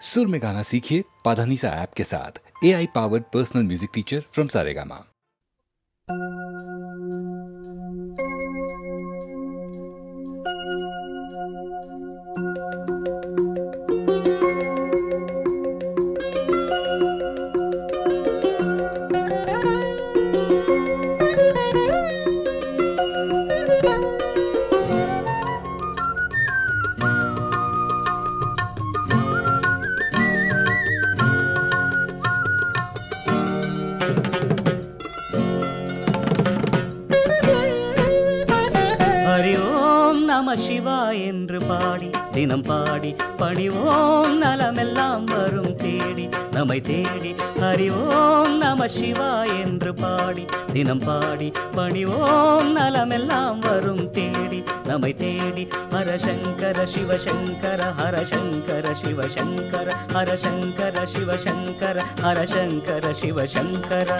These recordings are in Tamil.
सुर में गाना सीखिए पाधानीसा ऐप के साथ। AI powered personal music teacher from Saregama. சிவாய் என்று பாடி தினம் பாடி பணிவோம் நலமெல்லாம் வரும் தேடி நம்மை தேடி. ஹரி ஓம் நம சிவாய் என்று பாடி தினம் பாடி பணிவோம் நலமெல்லாம் வரும் தேடி நம்மை தேடி. ஹர சங்கர சிவ சங்கர ஹர சங்கர சிவ சங்கர ஹர சங்கர சிவ சங்கர ஹர சங்கர சிவ சங்கர.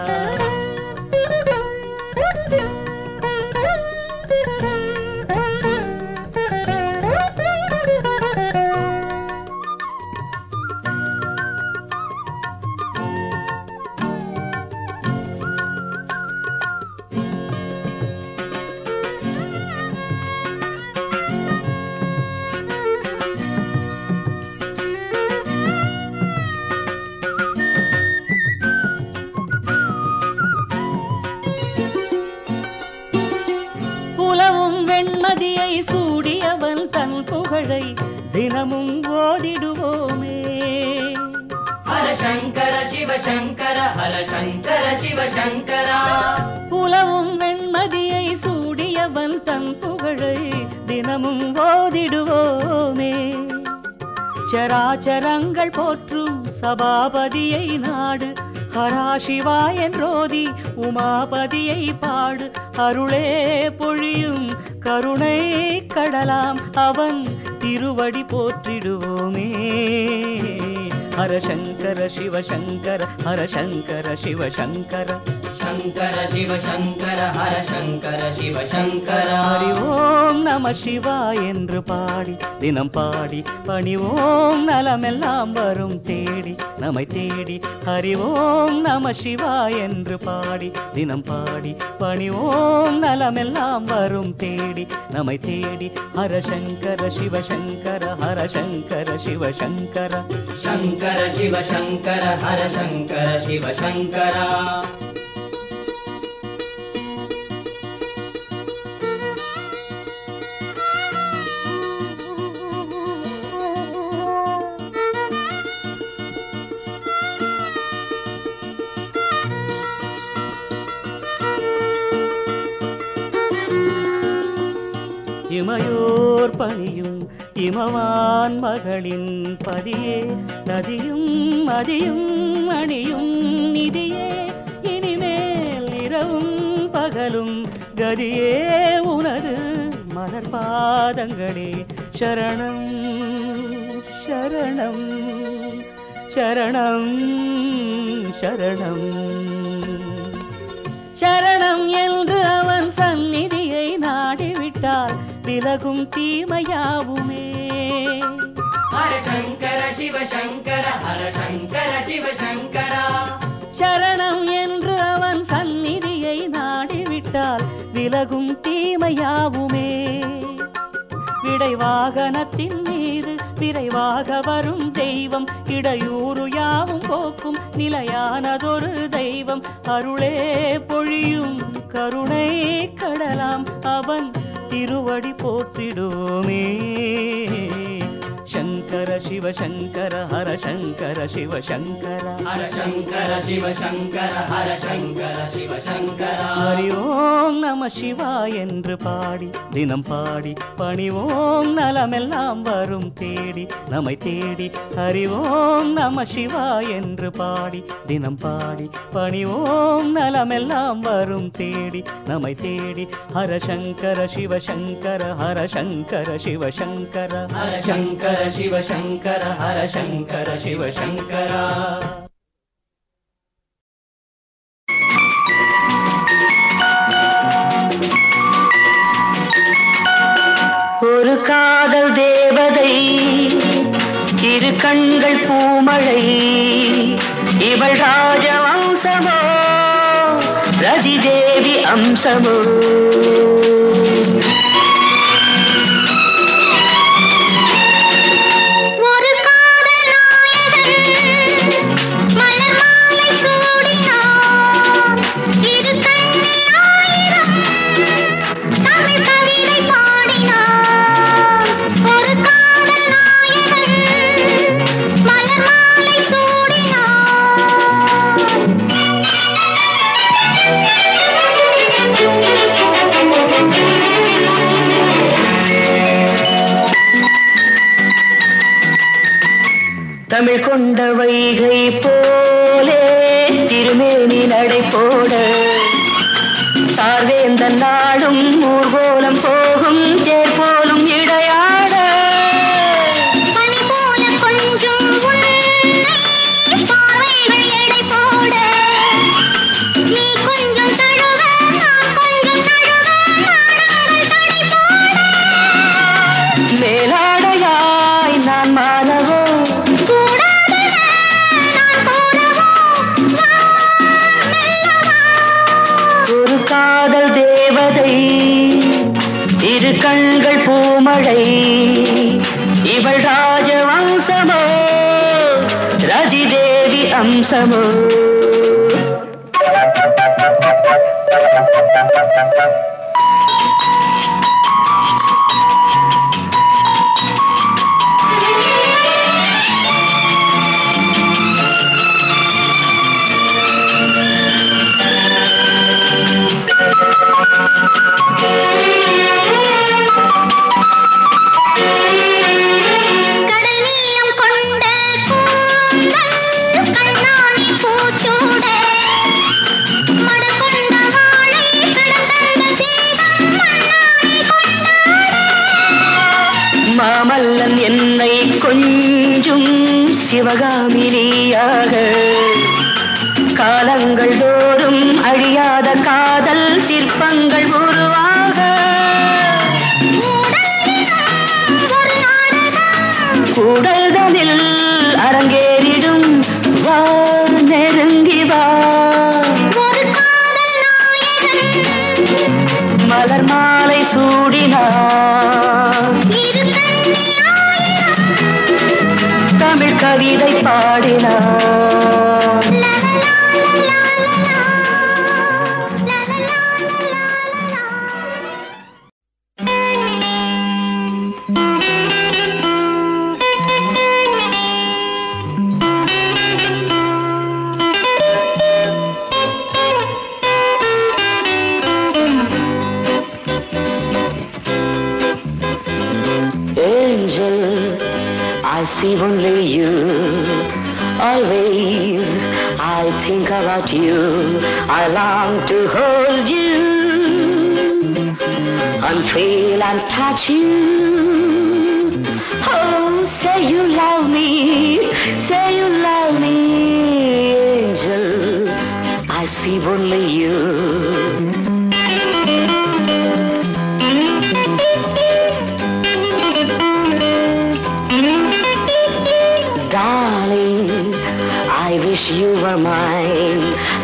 வெண்மதியை சூடியவன் தன் புகழை தினமும் ஓதிடுவோமே. ஹர சங்கர சிவ சங்கர ஹர சங்கர சிவ சங்கரா. புலவும் வெண்மதியை சூடியவன் தன் புகழை தினமும் ஓதிடுவோமே. சராச்சரங்கள் போற்றும் சபாபதியை நாடு ஹரா சிவா என்றோதி உமாபதியை பாடு. அருளே பொழியும் கருணை கடலாம் அவன் திருவடி போற்றிடுவோமே. ஹர சங்கர சிவ சங்கர ஹர சங்கர சிவ சங்கர சங்கர சிவ சங்கர ஹர சங்கர சிவ சங்கர. ஹரி ஓம் நம சிவாய் என்று பாடி தினம் பாடி பணிவோம் நலமெல்லாம் வரும் தேடி நம்மை தேடி. ஹரி ஓம் நம சிவாய் என்று பாடி தினம் பாடி பணிவோம் நலமெல்லாம் வரும் தேடி நம்மை தேடி. ஹர சங்கர சிவ சங்கர ஹர சங்கர சிவ சங்கர சங்கர சிவ சங்கர ஹர சங்கர சிவ சங்கரா. இமையோர் பணியும் இமவான் மகளின் பதியே நதியும் மதியும் அணியும் நிதியே. இனிமேல் இரவும் பகலும் கதியே உனது மலர் பாதங்களே சரணம் சரணம் சரணம் சரணம் சரணம் என்று அவன் சந்நிதியை நாடிவிட்டால் விலகும் தீமையாவுமே. ஹர சங்கர சிவ சங்கர ஹர சங்கர சிவ சங்கரா. சரணம் என்று அவன் சந்நிதியை நாடிவிட்டால் விலகும் தீமையாவுமே. விடை வாகனத்தின் மீது விரைவாக வரும் தெய்வம் இடையூறு யாவும் போக்கும் நிலையானதொரு தெய்வம். அருளே பொழியும் கருணை கடலாம் அவன் திருவடி போற்றிடுவோமே. சங்கர சிவ சங்கர ஹர சங்கர சிவ சங்கர ஹர சங்கர சிவ சங்கர ஹர சங்கர சிவ சங்கரா. ஹரி ஓம் நம சிவாய் என்று பாடி தினம் பாடி பணிவோம் நலமெல்லாம் வரும் தேடி நம்மை தேடி. ஹரி ஓம் நம சிவாய் என்று பாடி தினம் பாடி பணிவோம் நலமெல்லாம் வரும் தேடி நம்மை தேடி. ஹர சங்கர சிவ சங்கர ஹர சங்கர சிவ சங்கர ஹர சங்கர சிவ சங்கர ஹர சங்கர சிவ சங்கரா. ஒரு காதல் தேவதை இரு இரு கண்கள் பூமழை இவள் ராஜவம்சமோ ரதி தேவி அம்சமோ தமிழ் கொண்ட வைகை போலே திருமேனி நடை போட சார்வேந்த நாடும் ஊர்கோலம் போகும் தேர் போலும் இடையாட பனி போல கொஞ்சம் பார்வைகள் எடை போட நீ கொஞ்சம் தழுவ நான் கொஞ்சம் தழுவ தடை போட மேலாடையாய் நான் மாணவோ காதல் தேவதை இரு கண்கள் பூமழை இவள் ராஜவம்சமோ ரதி தேவி அம்சமோ மாமல்லன் என்னை கொஞ்சும் சிவகாமினியாக காலங்கள் தோறும் அழியாத காதல் சிற்பங்கள் உருவாக கூடல்களில் அரங்கேறிடும் வா நெருங்கி வா மலர் மாலை சூடினார் தமிழ் கவிதை பாடினார் I see only you, always I think about you, I long to hold you, and feel and touch you. Oh, say you love me, say you love me, angel, I see only you. Darling, I wish you were mine.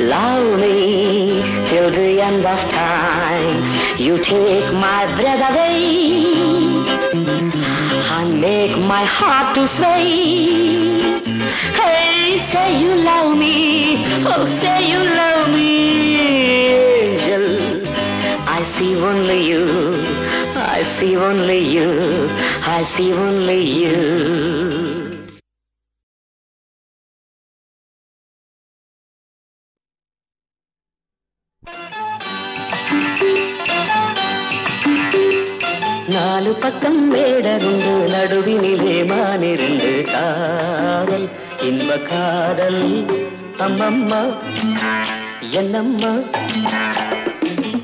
Love me till the end of time. You take my breath away and make my heart to sway. Hey, say you love me. Oh, say you love me, angel. I see only you. I see only you. I see only you. நாலு பக்கம் மேடருண்டு நடுவினிலே மானிருந்து காதல் இன்ப காதல் அம்மம்மா என்னம்மா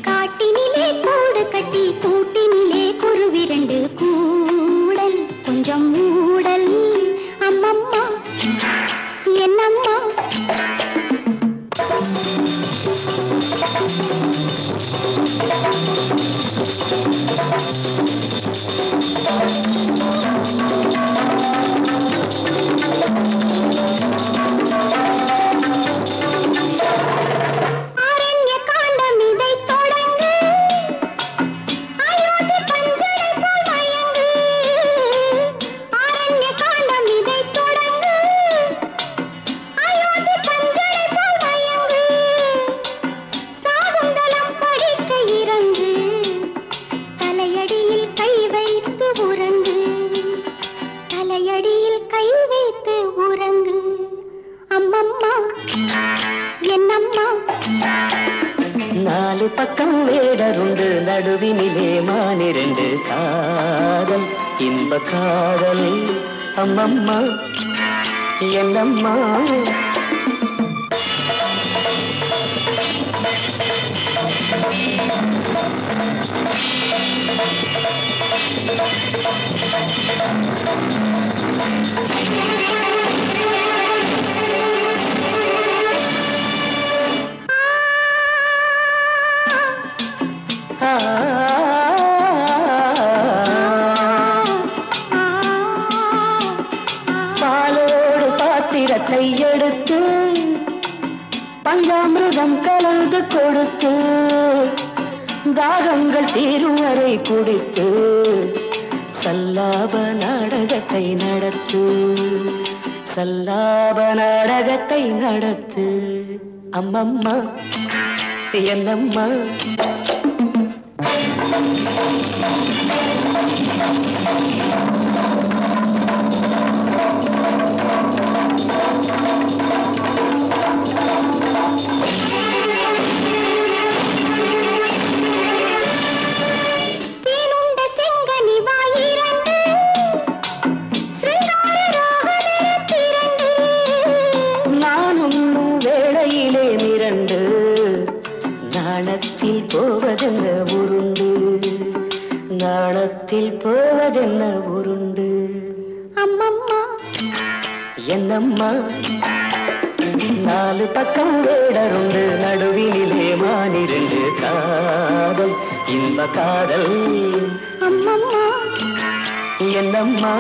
காட்டினிலே கூடு கட்டி கூட்டினிலே குருவிரண்டு கூடல் கொஞ்சம் மூடல் அம்மம்மா என்னம்மா என்னம்மா நாலு பக்கம் வேடருண்டு நடுவினிலே மானிரண்டு காதல் இன்ப காதல் அம்மம்மா என்னம்மா பாலோடு பாத்திரத்தை எடுத்து பஞ்சாமிர்தம் கலந்து கொடுத்து தாகங்கள் தீரும் வரை குடித்து சல்லாப நாடகத்தை நடத்து சல்லாப நாடகத்தை நடத்து அம்மம்மா என்னம்மா நாணத்தில் போவதென்ன உருண்டு நாணத்தில் போவதென்ன உருண்டு அம்மம்மா என்னம்மா நாலு பக்கம் வேடருண்டு நடுவினிலே மானிரண்டு காதல் இன்ப காதல் அம்மம்மா என்னம்மா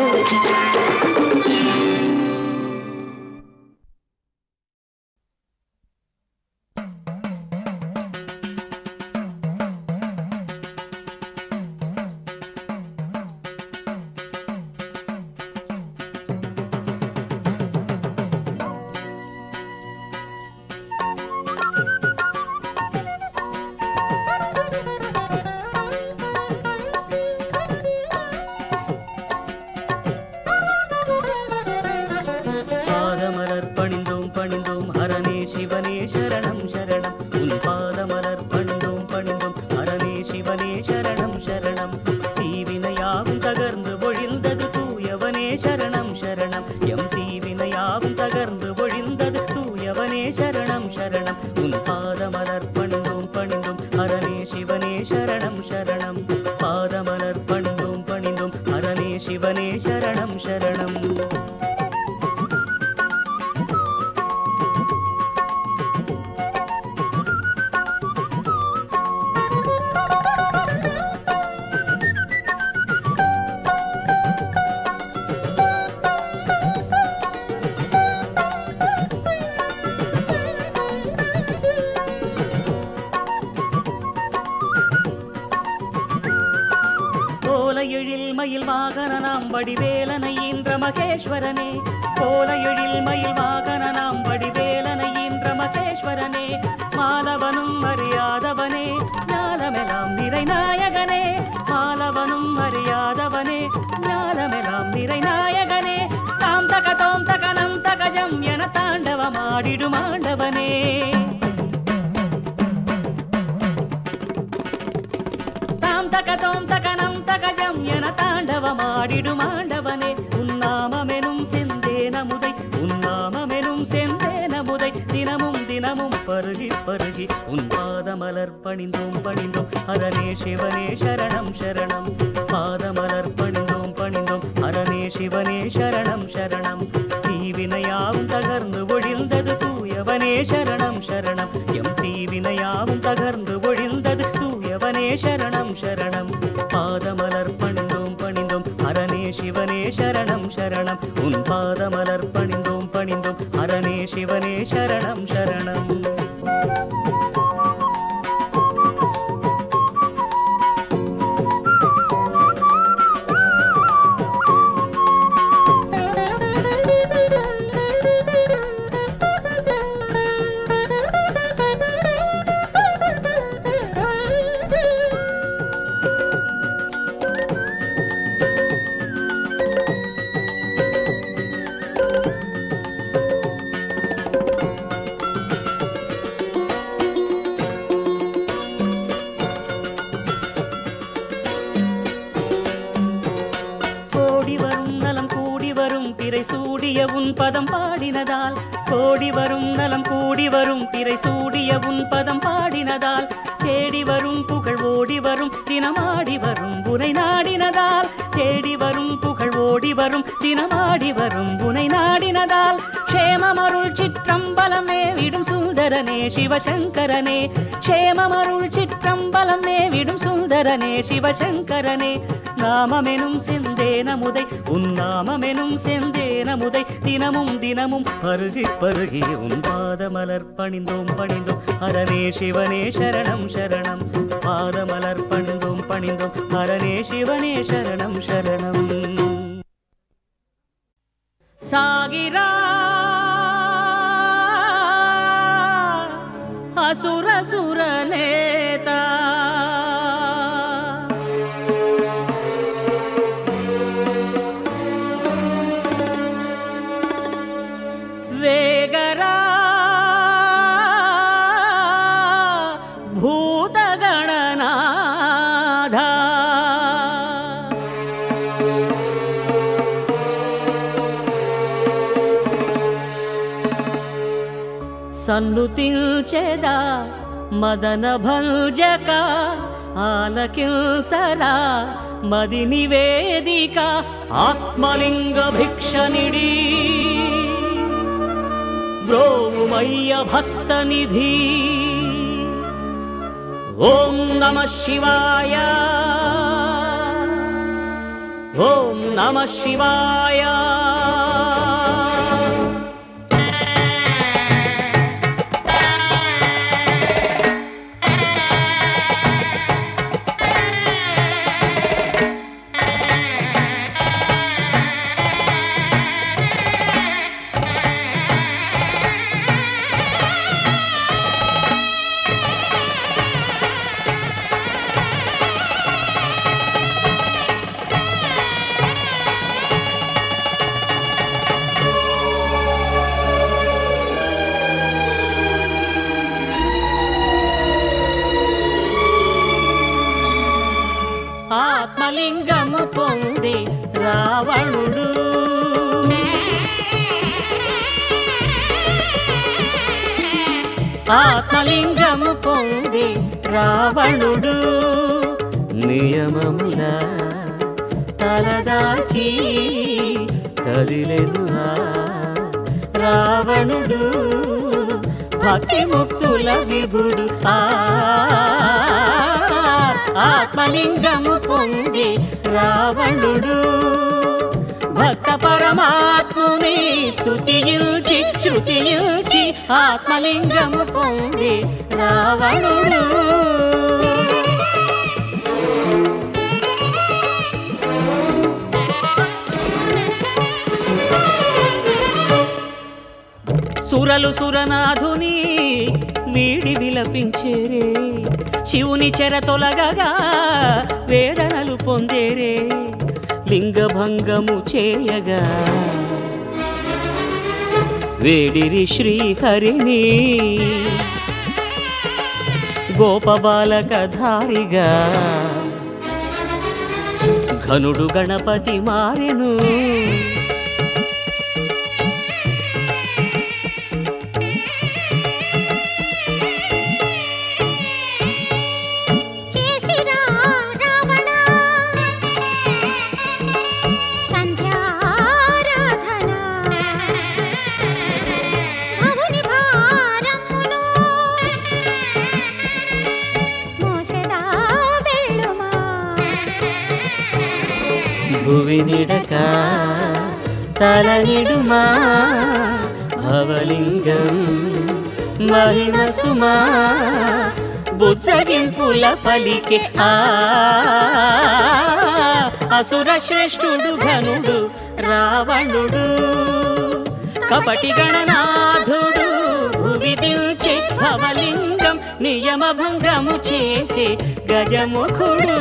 வடிவேலனை ஈன்ற மகேஸ்வரனே கோலையெழில் மயில் வாகனனாம் வடிவேலனை ஈன்ற மகேஸ்வரனே மாலவனும் அறியாதவனே ஞானமெல்லாம் நிறை நாயகனே மாலவனும் அறியாதவனே ஞானமெல்லாம் நிறை நாயகனே தாம் தக தோம் தகனம் தகஜம் என தாண்டவமாடிடும் ஆண்டவனே தாம் தக தோம் தகனம் தகஜம் என தாண்டவமாடிடும் ஆண்டவனே உன்னாமமெனும் செந்தேனமுதை உன்னாமமெனும் செந்தேனமுதை தினமும் தினமும் பருகி பருகி உன் பாதமலர் பணிந்தோம் பணிந்தோம் ஹரனே சிவனே சரணம் சரணம் பாதமலர் பணிந்தோம் பணிந்தோம் ஹரனே சிவனே சரணம் சரணம் தீவினையாவும் தகர்ந்து ஒழிந்தது தூயவனே சரணம் சரணம் எம் தீவினையாவும் தகர்ந்து ஒழிந்தது தூயவனே சரணம் சரணம் பாதமலர் பணிந்தோம் பணிந்தோம் ஹரனே சிவனே சரணம் சரணம் உன் பாதமலர் பணிந்தோம் பணிந்தோம் ஹரனே சிவனே சரணம் சரணம் பாடினதால் கோடி வரும் நலம் கூடி வரும் பிறை சூடிய உன் பதம் பாடினதால் தேடி வரும் புகழ் ஓடி வரும் தினமாடி வரும் புனை நாடினதால் தேடி வரும் புகழ் ஓடி வரும் தினமாடி வரும் புனை நாடினதால் க்ஷேமமருள் சிற்றம்பலம் மேவிடும் சுந்தரனே சிவசங்கரனே க்ஷேமமருள் சிற்றம்பலம் மேவிடும் சுந்தரனே சிவசங்கரனே நாமமெனும் செந்தேனமுதை உன் நாமமெனும் செந்தேனமுதை தினமும் தினமும் பருகி பருகி உன் பாதமலர் பணிந்தோம் பணிந்தோம் ஹரனே சிவனே சரணம் சரணம் பாதமலர் பணிந்தோம் பணிந்தோம் ஹரனே சிவனே சரணம் சரணம் சாகிரா அசுர சுரநேதா వేగరా భూతగణనాథ సన్నుతిల్చెదా మదన భంజక ఆలకిల్చరా మది నివేదిక ఆత్మలింగ భిక్షనిడి బ్రోమయ్య భక్త నిధి ఓం నమః శివాయ ఓం నమః శివాయ ఆత్మలింగము పొంది రావణుడు ఆత్మలింగము పొంది రావణుడు నియమముల తలదాచి కదిలెను రావణుడు భక్తి ముక్తుల విభుడు ఆత్మలింగము పొంది రావణుడు భక్త పరమాత్ముని స్తుతించి శృతించి ఆత్మలింగము పొంది రావణుడు సురలు సురనాథుని వీడి విలపించేరే శివుని చెర తొలగగా వేదనలు పొందేరే లింగభంగము చేయగా వేడిరి శ్రీహరిని గోపబాలకధారిగా ఘనుడు గణపతి మారెను భువినిడక తలనిడుమా భవలింగం మహిమసుమా బుజ్జగింపుల పలికే అసుర శ్రేష్ఠుడు ఘనుడు రావణుడు కపటి గణనాథుడు భువి దిల్చే భవలింగం నియమ భంగము చేసే గజముఖుడు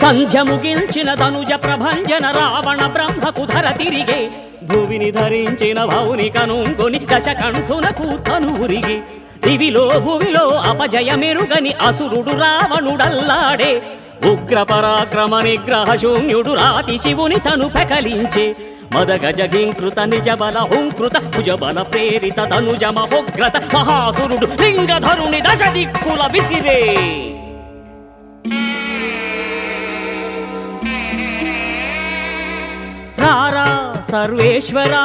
సంధ్య ముగిల్చిన తనుజ ప్రభంజన రావణ బ్రహ్మకు ధర తిరిగే భువిని ధరించిన భౌని కనుంగొని దశకంఠునకు తనూరిగి దివిలో భువిలో అపజయమెరుగని అసురుడు రావణుడల్లాడే ఉగ్ర పరాక్రమ నిగ్రహ శూన్యుడు రాతి శివుని తను పెకలించే మదగజగింకృత నిజబల హుంకృత భుజబల ప్రేరిత తనుజ మహోగ్రత మహాసురుడు లింగధరుని దశ దిక్కుల విసిరే రారా సర్వేశ్వరా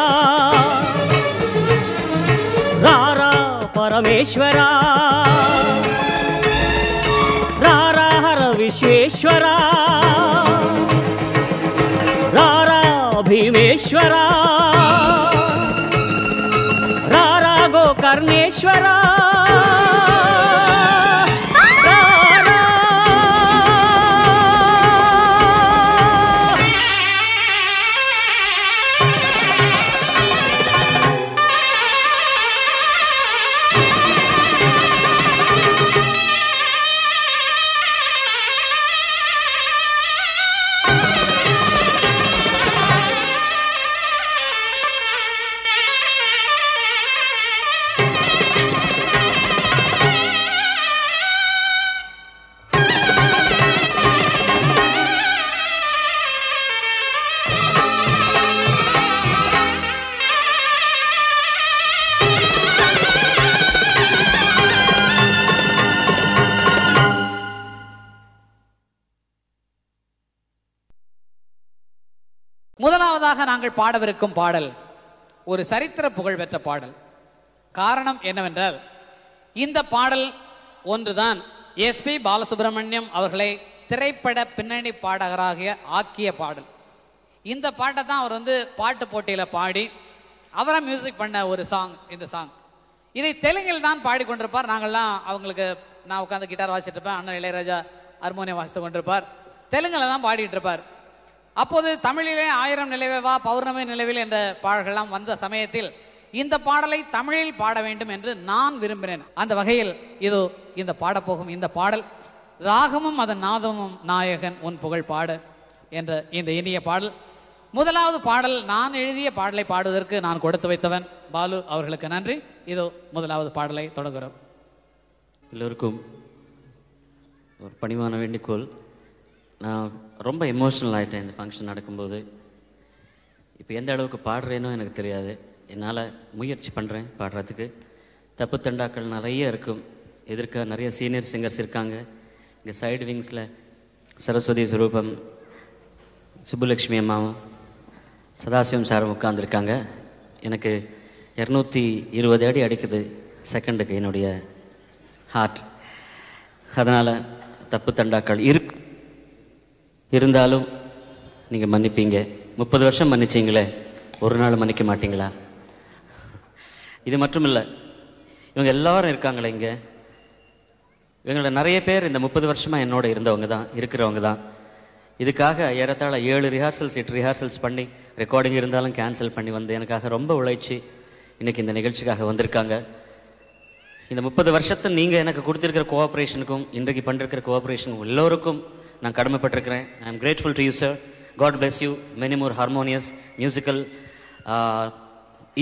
రారా పరమేశ్వరా రారా హర విశ్వేశ్వరా రారా భీమేశ్వరా రారా గోకర్ణేశ్వరా முதலாவதாக நாங்கள் பாடவிருக்கும் பாடல் ஒரு சரித்திர புகழ்பெற்ற பாடல். காரணம் என்னவென்றால் இந்த பாடல் ஒன்றுதான் எஸ்பி பாலசுப்ரமணியம் அவர்களை திரைப்பட பின்னணி பாடகராக ஆக்கிய பாடல். இந்த பாட்டை தான் அவர் பாட்டு போட்டியில் பாடி அவரை மியூசிக் பண்ண ஒரு சாங். இந்த சாங் இதை தெலுங்கில் தான் பாடிக்கொண்டிருப்பார். நாங்கள்லாம் அவங்களுக்கு நான் உட்காந்து கிட்டார் வாசிட்டு இருப்பேன், அண்ணன் இளையராஜா ஹார்மோனியம் வாசித்து கொண்டிருப்பார், தெலுங்கில் தான் பாடிட்டு இருப்பார். அப்போது தமிழிலே 1000 நிலவே வா பௌர்ணமி நிலவில் என்ற பாடல்கள்லாம் வந்த சமயத்தில் இந்த பாடலை தமிழில் பாட வேண்டும் என்று நான் விரும்பினேன். அந்த வகையில் இது இந்த பாடப்போகும் இந்த பாடல் ராகமும் அதன் நாதமும் நாயகன் உன் புகழ் பாட என்ற இந்த இனிய பாடல். முதலாவது பாடல் நான் எழுதிய பாடலை பாடுவதற்கு நான் கொடுத்து வைத்தவன் பாலு அவர்களுக்கு நன்றி. இதோ முதலாவது பாடலை தொடங்குகிறோம். எல்லோருக்கும் ஒரு பணிவான வேண்டிக்கோள். நான் ரொம்ப எமோஷ்னல் ஆகிட்டேன் இந்த ஃபங்க்ஷன் நடக்கும்போது. இப்போ எந்த அளவுக்கு பாடுறேனோ எனக்கு தெரியாது. என்னால் முயற்சி பண்ணுறேன் பாடுறதுக்கு. தப்பு தண்டாக்கள் நிறைய இருக்கும். எதிர்க்க நிறைய சீனியர் சிங்கர்ஸ் இருக்காங்க. இங்கே சைடு விங்ஸில் சரஸ்வதி சுரூபம், சுப்புலக்ஷ்மி அம்மாவும் சதாசிவம் சாரும் உட்காந்துருக்காங்க. எனக்கு 220 அடி அடிக்குது செகண்டுக்கு என்னுடைய ஹார்ட். அதனால் தப்பு தண்டாக்கள் இருந்தாலும் நீங்கள் மன்னிப்பீங்க. 30 வருஷம் மன்னிச்சிங்களே, ஒரு நாள் மன்னிக்க மாட்டிங்களா? இது மட்டும் இல்லை, இவங்க எல்லாரும் இருக்காங்களே இங்கே, இவங்கள நிறைய பேர் இந்த 30 வருஷமாக என்னோட இருக்கிறவங்க தான். இதுக்காக ஏறத்தாழ 7 ரிஹார்சல்ஸ் 8 ரிஹார்சல்ஸ் பண்ணி ரெக்கார்டிங் இருந்தாலும் கேன்சல் பண்ணி வந்து எனக்காக ரொம்ப உழைச்சி இன்றைக்கி இந்த நிகழ்ச்சிக்காக வந்திருக்காங்க. இந்த 30 வருஷத்தை நீங்கள் எனக்கு கொடுத்துருக்கிற கோஆப்ரேஷனுக்கும் இன்றைக்கு பண்ணிருக்கிற கோஆப்ரேஷனுக்கும் எல்லோருக்கும் நான் கடமைப்பட்டிருக்கிறேன். I am grateful to you sir. God bless you. Many more harmonious musical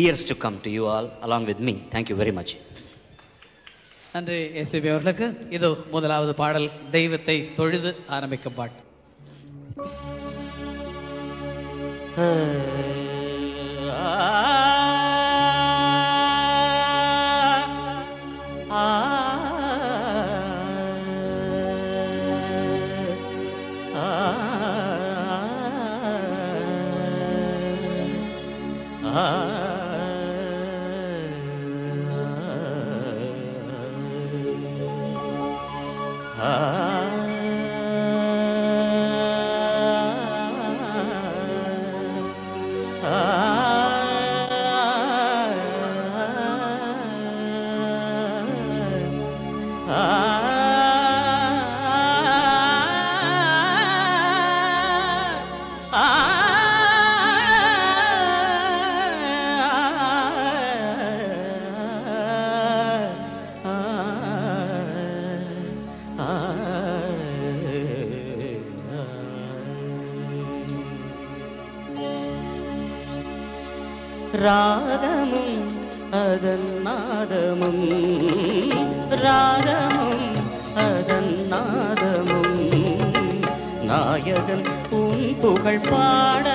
years to come to you all along with me. Thank you very much. நன்றி எஸ்பிபி அவர்களுக்கு. இது முதலாவது பாடல் தெய்வத்தை தொழுது ஆரம்பிக்கும் பாட்டு. ராகமும் அதன் நாதமும் ராகமும் அதன் நாதமும் நாயகன் உன் புகழ் பாட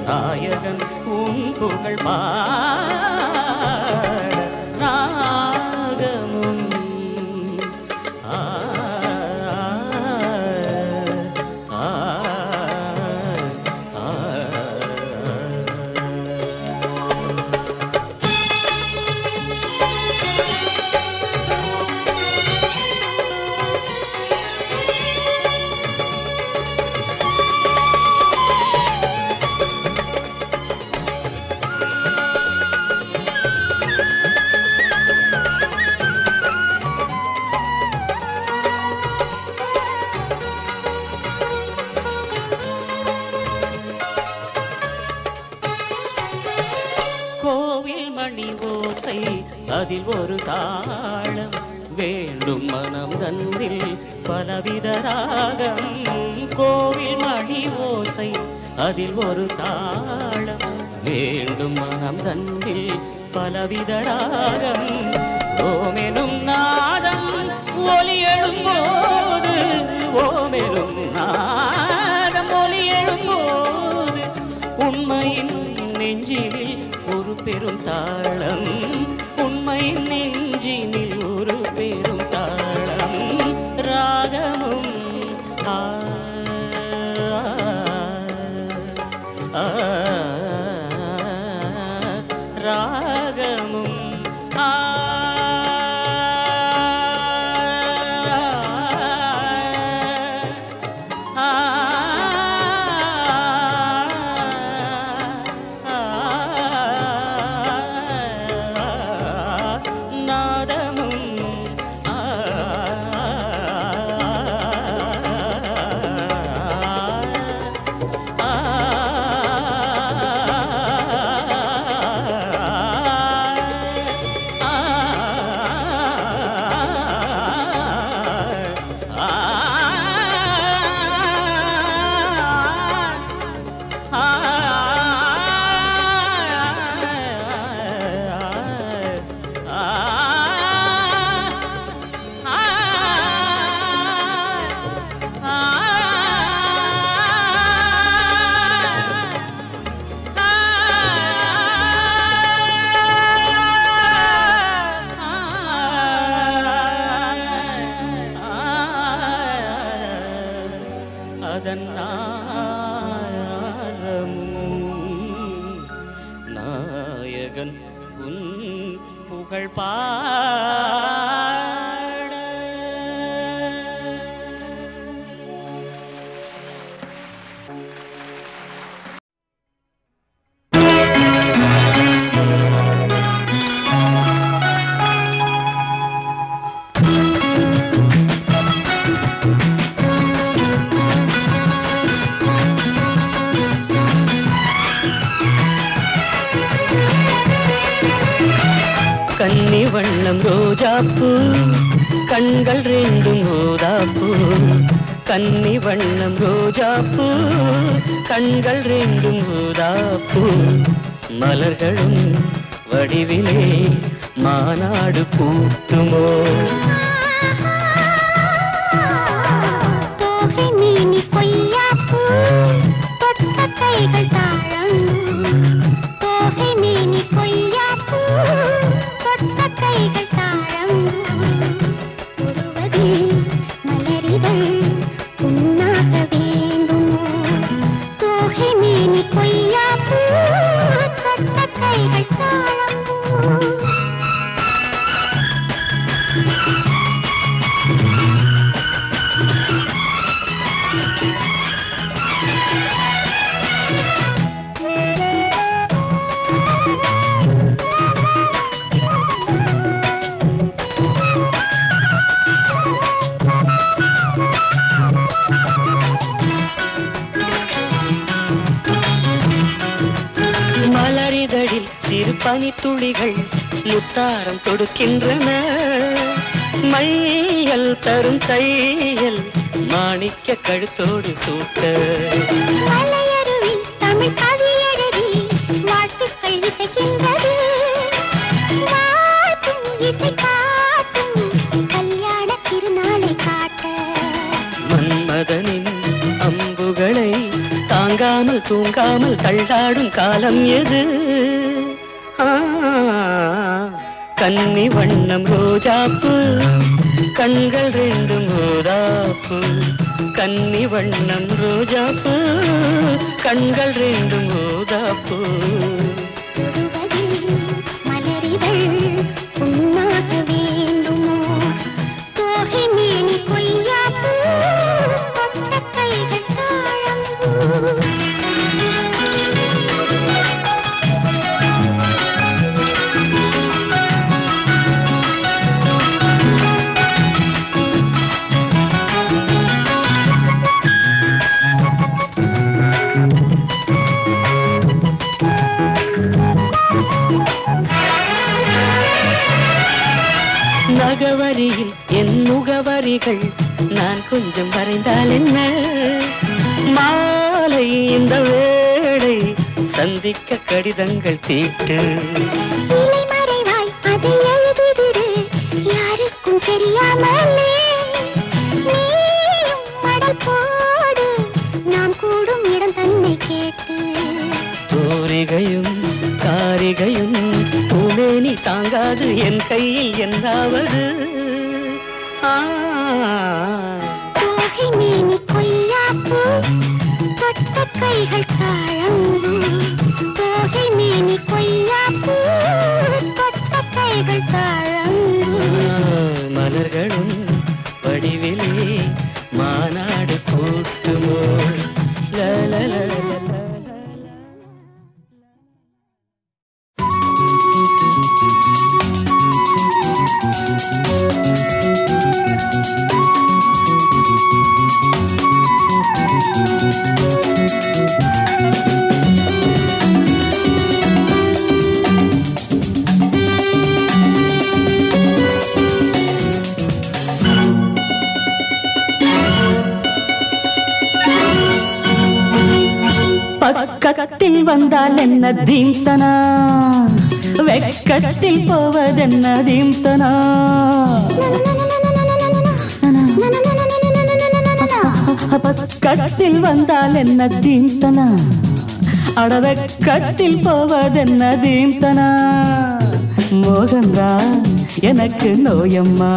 நாயகன் உன் புகழ் பாட ராகமும் அதில் ஒரு தாளம் வேண்டும் மனம் தன்னில் பலவித ராகம் கோவில் மணி ஓசை அதில் ஒரு தாளம் வேண்டும் மனம் தன்னில் பலவித ராகம் ஓமெனும் நாதம் ஒலி எழும்போது ஓமெனும் நாதம் ஒலி எழும்போது உண்மையின் நெஞ்சினில் ஒரு பெரும் தாளம் உண்மை நெஞ்சினில் ஒரு பெரும் தாளம் ராகமும் ராகமும் நாயகன் உன் புகழ் பாட கன்னி வண்ணம் ரோஜாப்பூ கண்கள் ரெண்டும் ஊதாப்பூ கன்னி வண்ணம் ரோஜாப்பூ கண்கள் ரெண்டும் ஊதாப்பூ மலர்களும் வடிவிலே மாநாடு பூட்டுமோ தோகை மேனி கொய்யாப்பூ தொட்ட கைகள் தாழம் தோகை மேனி கொய்யாப்பூ கைகள் தாழம் ஒருவதில் மலரிதழ் புண்ணாக வேண்டும் தோகை மேனி கொய்யாப்பூ தொட்ட கைகள் தாழம் பனித்துளிகள் முத்தாரம் தொடுக்கின்றன மையல் தரும் தையல் மாணிக்க கழுத்தோடு சூட்ட மலையருவி தமிழ் கவியருவி அழைக்கின்றது வாட்டும் இசை காட்டும் கல்யாண திருநாளை காட்ட மன்மதனின் அம்புகளை தாங்காமல் தூங்காமல் தள்ளாடும் காலம் எது கன்னி வண்ணம் ரோஜாப்பு கண்கள் ரெண்டும் ரோதாப்பு கன்னி வண்ணம் ரோஜாப்பு கண்கள் ரெண்டும் ரோதாப்பு மலரிதழ் உண்ணாக வேண்டுமோ தோகை மேனி கொய்யாப்பூ கொண்ட கைகள் தாழம்பூ நகவரியில் என் முகவரிகள் நான் கொஞ்சம் வரைந்தால் என்ன மாலை இந்த வேளை சந்திக்க கடிதங்கள் தீட்டு மறைவாய் அதை எழுதிவிடு யாருக்கும் தெரியாமலே நீயும் மடல் போடு நாம் கூடும் இடம் தன்னை கேட்டு தோரிகையும் காரிகையும் பூமேனி தாங்காது என் கையில் என்னாவது தோகை மேனி கொய்யாப்பூ தொட்ட கைகள் தாழம்பூ தோகை மேனி கொய்யாப்பூ தொட்ட கைகள் தாழம்பூ மலர்களும் வடிவிலே மாநாடு கூட்டுமோ பக்கத்தில் வந்தால் என்ன தீம்தனா வெக்கத்தில் போவதென்ன தீம்தனா பக்கத்தில் வந்தால் என்ன தீம்தனா அடவெக்கத்தில் போவதென்ன தீம்தனா மோகந்தா எனக்கு நோயம்மா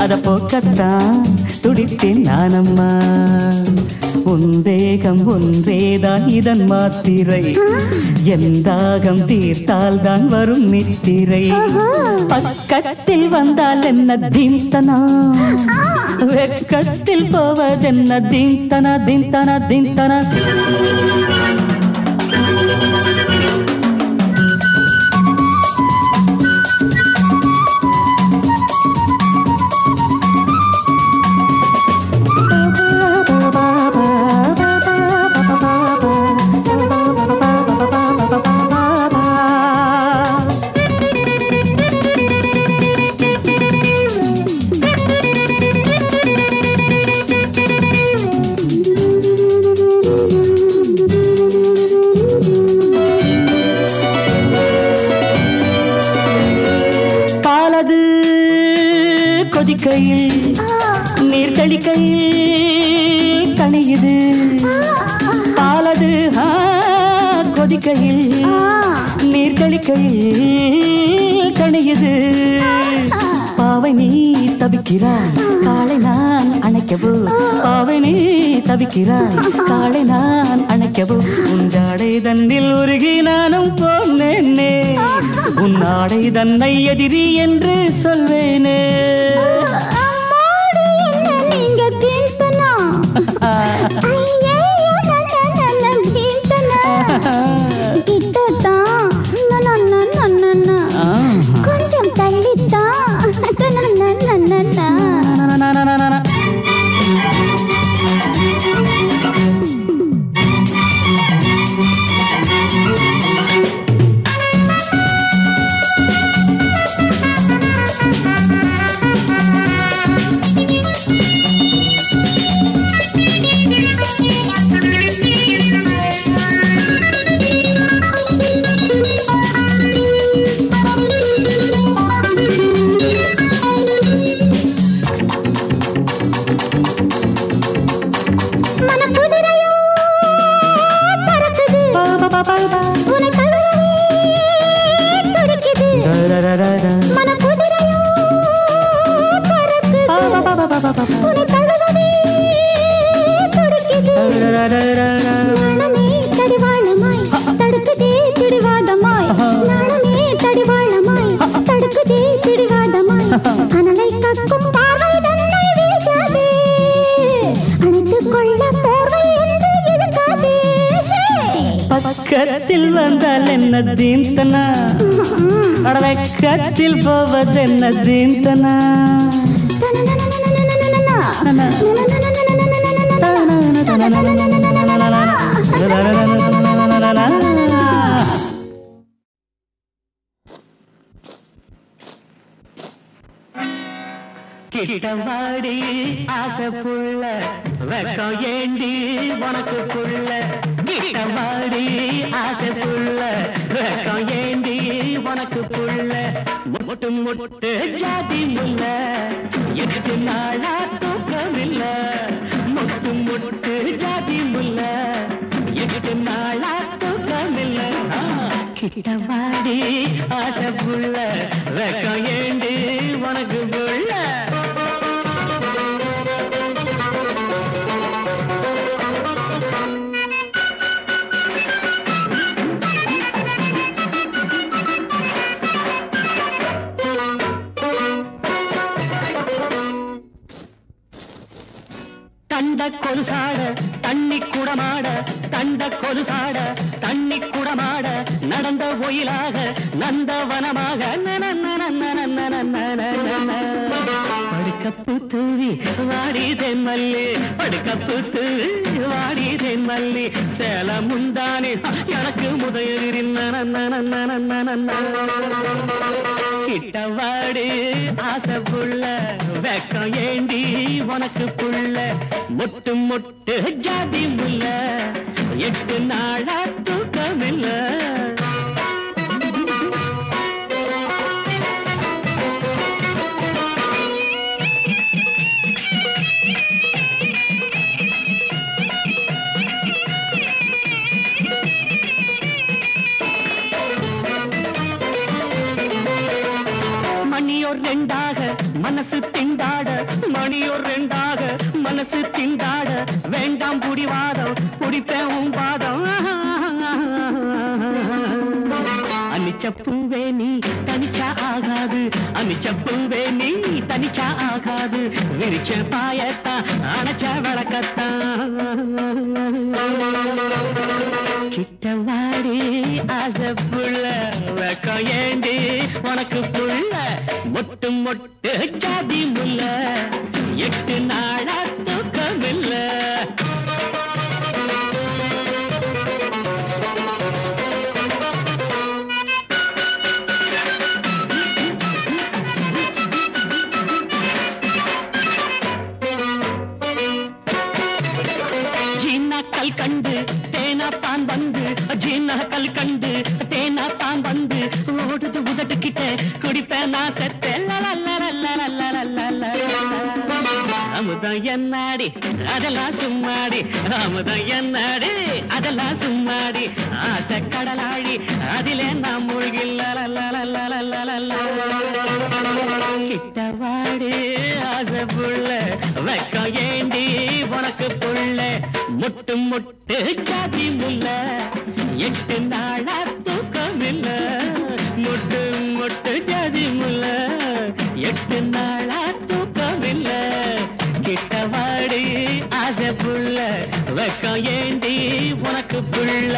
அத போக்கத்தான் துடித்தேன் நானம்மா உந்தேகம் ஒன்றேதான் இதன் மாத்திரை எந்தாகம் தீர்த்தால் தான் வரும் நித்திரை பக்கத்தில் வந்தால் என்ன தீம்தனா வெக்கத்தில் போவதென்ன தீம்தனா தீம்தனா தீம்தனா கொதிக்கையில் நீர் தெளிக்கையில் தணியுது பாலது கொதிக்கையில் நீர் தெளிக்கையில் தணியுது பாவை நீ தவிக்கிறாய் காலை நான் அணைக்கவோ பாவை நீ தவிக்கிறாய் காலை நான் அணைக்கவோ உண்டாடை தன்னில் உருகி நானும் போனேனே உன்னாடை தன்னை எதிரி என்று சொல்வேனே கொஞ்சம் தள்ளித்தான் மனக்குதிரையோ பறக்குது. உன்னை தழுவவே துடிக்குது. நாணமே தடிவாளமாய் தடுக்குதே பிடிவாதமாய். நாணமே தடிவாளமாய் தடுக்குதே பிடிவாதமாய். அனலை கக்கும் பார்வை தன்னை வீசாதே. அணைத்துக் கொள்ள போர்வை என்று இருக்காதே. பக்கத்தில் வந்தால் என்ன தீந்தனா, அடவக்கத்தில் போவதென்ன தீந்தனா. கிட்டவாடி ஆசை புள்ள வெக்கம் ஏண்டி உனக்கு புள்ள. கிட்டவாடி ஆசை புள்ள வெக்கம் ஏண்டி உனக்கு புள்ள. முட்டு முட்டு ஜாதி முல்ல எட்டு நாளா தூக்கமில்ல. முட்டு முட்டு ஜாதி முல்ல எட்டு நாளா தூக்கமில்ல. கிட்டவாடி ஆசை புள்ள வெக்கம் ஏண்டி உனக்கு புள்ள. தண்ட கொலுசாட தண்ணி குடமாட, தண்ட கொலுசாட தண்ணி குடமாட, நடந்த ஒயிலாக நந்தவனமாக படுக்கப்பு தூவி வாடி தென்மல்லி. படுக்கப்பு தூவி வாடி தென்மல்லி. சேல முந்தானே எனக்கு முதலிரின் கிட்டவாடி ஆசை புள்ள வெக்கம் ஏண்டி உனக்கு புள்ள. முட்டு முட்டு ஜாதி முல்ல எட்டு நாளா தூக்கமில்ல. மணியோர் ரெண்டாக மனசு திண்டாட, மணியோர் ரெண்டாக மனசு திண்டாட. வேண்டாம் புடிவாதம் குடிப்பேன் உன் பாதம். அனிச்சப்பூவே நீ தனிச்சா ஆகாது, அனிச்சப்பூவே நீ தனிச்சா ஆகாது. விரிச்ச பாயத்தான் அணைச்ச வழக்கத்தான். கிட்டவாடி ஆசை புள்ள வெக்கம் ஏண்டி உனக்கு புள்ள. மொட்டு மொட்டு ஜாதி முல்ல எட்டு நாளா தூக்கமில்ல. ஜீனாக்கள் கண்டு தேனாத்தான் வந்து, ஜீனாக்கள் கண்டு தேனாத்தான் வந்து. ஓடுது உதட்டுக்கிட்ட குடிப்பேன் நான் செத்தேன். அமுதம் என்னாடி அதெல்லாம் சும்மாடி, அமுதம் என்னாடி அதெல்லாம் சும்மாடி. ஆசை கடலாடி அதிலே நாம் மூழ்கில்ல. கிட்டவாடி ஆசை புள்ள வெக்கம் ஏண்டி உனக்கு புள்ள. முட்டு முட்டு ஜாதி முல்ல எட்டு நாளா தூக்கமில்ல. முட்டு முட்டு ஜாதி முல்ல எட்டு நாளா தூக்கமில்ல. கிட்டவாடி ஆசை புள்ள வெக்கம் ஏண்டி உனக்கு புள்ள.